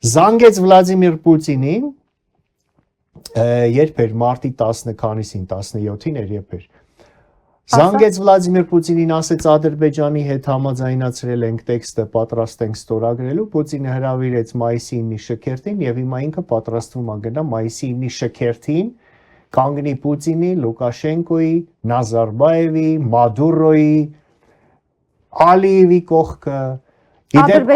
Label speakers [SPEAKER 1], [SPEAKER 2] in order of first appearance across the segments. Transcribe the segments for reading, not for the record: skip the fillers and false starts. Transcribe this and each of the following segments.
[SPEAKER 1] Զանգեց Վլադիմիր Պուտինին, երբ էր մարտի 10 քանիսին, 17-ին էր, երբ էր։ Զանգեց Վլադիմիր Պուտինին, ասեց Ադրբեջանի հետ համաձայնացրել ենք տեքստը, պատրաստ ենք ստորագրելու, Պուտինը հրավիրեց մայիսի 9-ի շքերթին եւ հիմա ինքը պատրաստվում է գնա մայիսի 9-ի շքերթին կանգնի Պուտինի, Լուկաշենկոյի, Նազարբաևի, Մադուրոյի, Ալիևի կողքը։ Գիտեք,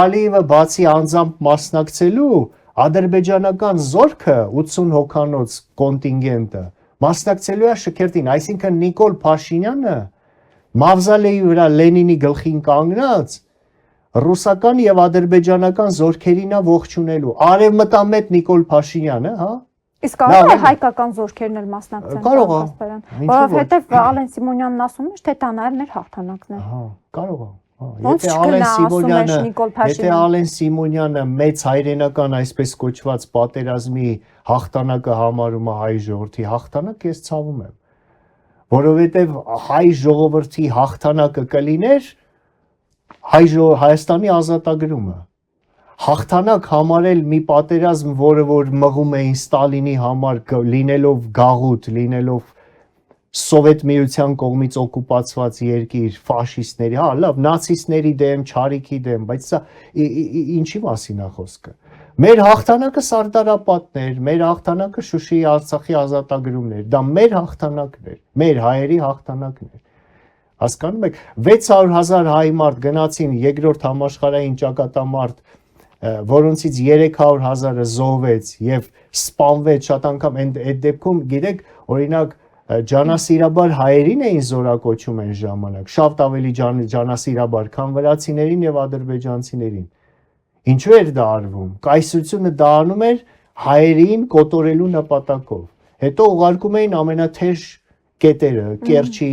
[SPEAKER 1] Ալիևը բացի անձամբ մասնակցելու, ադրբեջանական զորքը 80 հոգանոց կոնտինգենտը մասնակցելու է շքերթին, այսինքն Նիկոլ Փաշինյանը Մավզալեի վրա Լենինի գլխին կանգնած ռուսական եւ ադրբեջանական զորքերին է ողջունելու։ Արևմտամետ Նիկոլ Փաշինյանը, հա։
[SPEAKER 2] Իսկ կարող է հայկական զորքերն էլ մասնակցեն։
[SPEAKER 1] Կարող է։
[SPEAKER 2] Որովհետեւ Ալեն Սիմոնյանն ասում է, թե դա նաեւ մեր հաղթանակն է։
[SPEAKER 1] Հա, կարող է։
[SPEAKER 2] Եթե
[SPEAKER 1] Ալեն Սիմոնյանը մեծ հայրենական այսպես կոչված պատերազմի հաղթանակը համարում է հայ ժողովրդի հաղթանակ, ես ցավում եմ, որովհետև հայ ժողովրդի հաղթանակը կլիներ Հայաստանի ազատագրումը, հաղթանակ համարել մի պատերազմ, որը որ մղում էին Ստալինի համար լինելով գաղութ, լինելով Սովետ միության կողմից օկուպացված երկիր, ֆաշիստների, հա, լավ, նացիստների դեմ, չարիքի դեմ, բայց սա ինչի մասին է խոսքը։ Մեր հաղթանակը Սարդարապատն էր, մեր հաղթանակը Շուշիի Արցախի ազատագրումն էր, դա մեր հաղթանակն էր, մեր հայերի հաղթանակն էր։ Հասկանում եք, 600,000 հայ մարդ գնացին երկրորդ համաշխարհային ճակատամարտ, որոնցից 300,000-ը զոհվեց եւ սպանվեց շատ անգամ այդ դեպքում, գիտեք, օրինակ Ջանասիրաբար հայերին էին զորակոչում այն ժամանակ, շատ ավելի ջանասիրաբար, քան վրացիներին եւ ադրբեջանցիներին։ Ինչու էր դա արվում։ Կայսրությունը դա անում էր հայերին կոտորելու նպատակով։ Հետո ուղարկում էին ամենաթեժ կետերը, Կերչի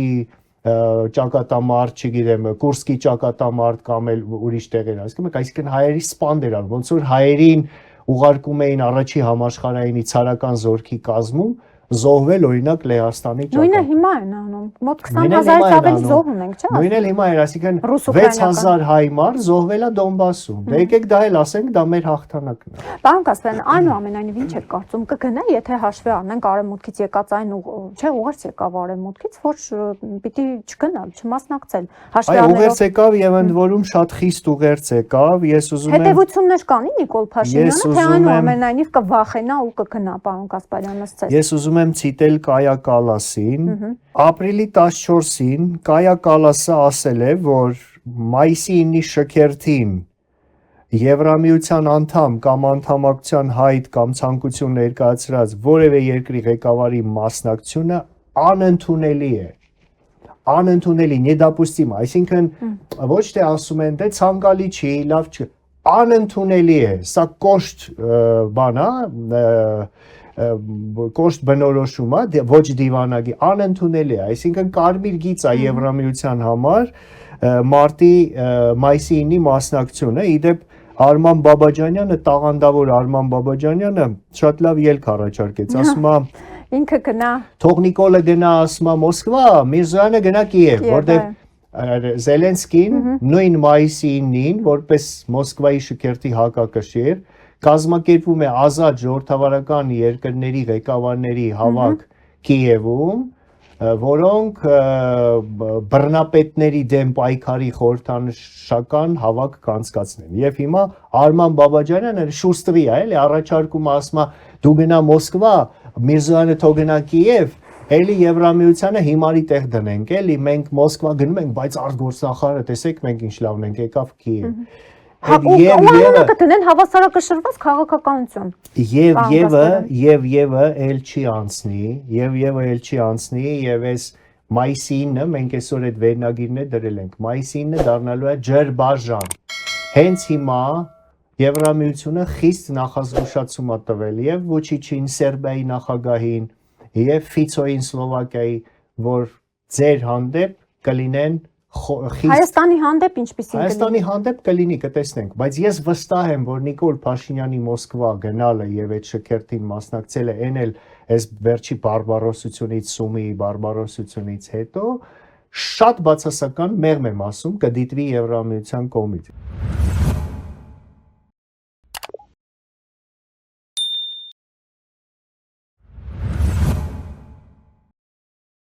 [SPEAKER 1] ճակատամարտ, չգիտեմ, Կուրսկի ճակատամարտ կամ էլ ուրիշ տեղեր, այսինքն հայերի սպանդ էր արվում, ոնց որ հայերին ուղարկում էին առաջի համաշխարհայինի ցարական զորքի կազմում զոհվել օրինակ Լեհաստանի ճակատամարտ։
[SPEAKER 2] Նույնը հիմա են անում։ Մոտ 20,000-ից ավելի զոհ ունենք, չէ՞։
[SPEAKER 1] Նույնն էլ հիմա էր, այսինքն 6,000 հայ մար զոհվել է Դոնբասում։ Դե եկեք դա էլ ասենք, դա մեր հաղթանակն է։
[SPEAKER 2] Պարոն Կասպարյան, այնուամենայնիվ ինչ եք կարծում, կգնա, եթե հաշվի առնենք արևմուտքից եկած այն չէ, ուղերձ եկավ արևմուտքից, որ պիտի չգնալ, չմասնակցել։ Հաշվի առնելով
[SPEAKER 1] ուղերձ եկավ եւ ընդ որում շատ խիստ ուղերձ եկավ, ես ուզում եմ
[SPEAKER 2] հետևություններ կանի Նիկոլ Փաշինյանը, թե այնուամենայնիվ կվախենա ու կգնա, պարոն Կասպարյան, ըստ ձեզ։
[SPEAKER 1] Ես ուզում եմ ցիտել Կայա Կալասին, ապրիլի 14-ին Կայա Կալասը ասել է, որ մայիսի 9-ի շքերթին Եվրամիության անդամ կամ անդամակցության հայտ կամ ցանկություն ներկայացրած որևէ երկրի ղեկավարի մասնակցությունը անընդունելի է։ Անընդունելի, недопустимо, այսինքն ոչ թե ասում են, դե ցանկալի չի, լավ չի, անընդունելի է, սա կոշտ բան է, կոշտ բնորոշում է, ոչ դիվանագի, անընդունելի է, այսինքն կարմիր գիծ է Եվրամիության համար մայիսի 9-ի մասնակցությունը, իդեպ Արման Բաբաջանյանը, տաղանդավոր Արման Բաբաջանյանը շատ լավ ելք առաջարկեց, ասում է
[SPEAKER 2] ինքը գնա,
[SPEAKER 1] թող Նիկոլը գնա, ասում է Մոսկվա, Միրզոյանը գնա Կիև, որտեղ Զելենսկին նույն մայիսի 9-ին, որպես Մոսկվայի շքերթի հակակշիռ, կազմակերպում է ազատ ժողովրդավարական երկրների ղեկավարների հավաք Կիևում, որոնք բռնապետների դեմ պայքարի խորհրդանշական հավաք կանցկացնեն։ Եվ հիմա Արման Բաբաջանյանը շուստրի է, էլի առաջարկում ասում է դու գնա Մոսկվա, Միրզոյանը թող գնա Կիև, էլի Եվրամիությանը հիմարի տեղ դնենք, էլի մենք Մոսկվա գնում ենք, բայց արտգործնախարարը տեսեք մենք ինչ լավն ենք, եկավ Կիև։
[SPEAKER 2] Եվ կտնեն հավասարակշռված քաղաքականություն։
[SPEAKER 1] Եվ էլ չի անցնի, եւ այս մայիսի 9-ը մենք այսօր այդ վերնագիրն դրել ենք։ Մայիսի 9-ը դառնալու է ջրբաժան։ Հենց հիմա Եվրամիությունը խիստ նախազգուշացում է տվել եւ Վուչիչին, Սերբիայի նախագահին եւ Ֆիցոին Սլովակիայի, որ ձեր հանդեպ կլինեն
[SPEAKER 2] Հայաստանի հանդեպ ինչպիսին կլինի։
[SPEAKER 1] Հայաստանի հանդեպ կլինի, կտեսնենք, բայց ես վստահ եմ, որ Նիկոլ Փաշինյանի Մոսկվա գնալը եւ այդ շքերթին մասնակցելը այն էլ այս վերջի բարբարոսությունից, Սումիի բարբարոսությունից հետո շատ բացասական մեղմ եմ ասում, կդիտվի Եվրամիության կողմից։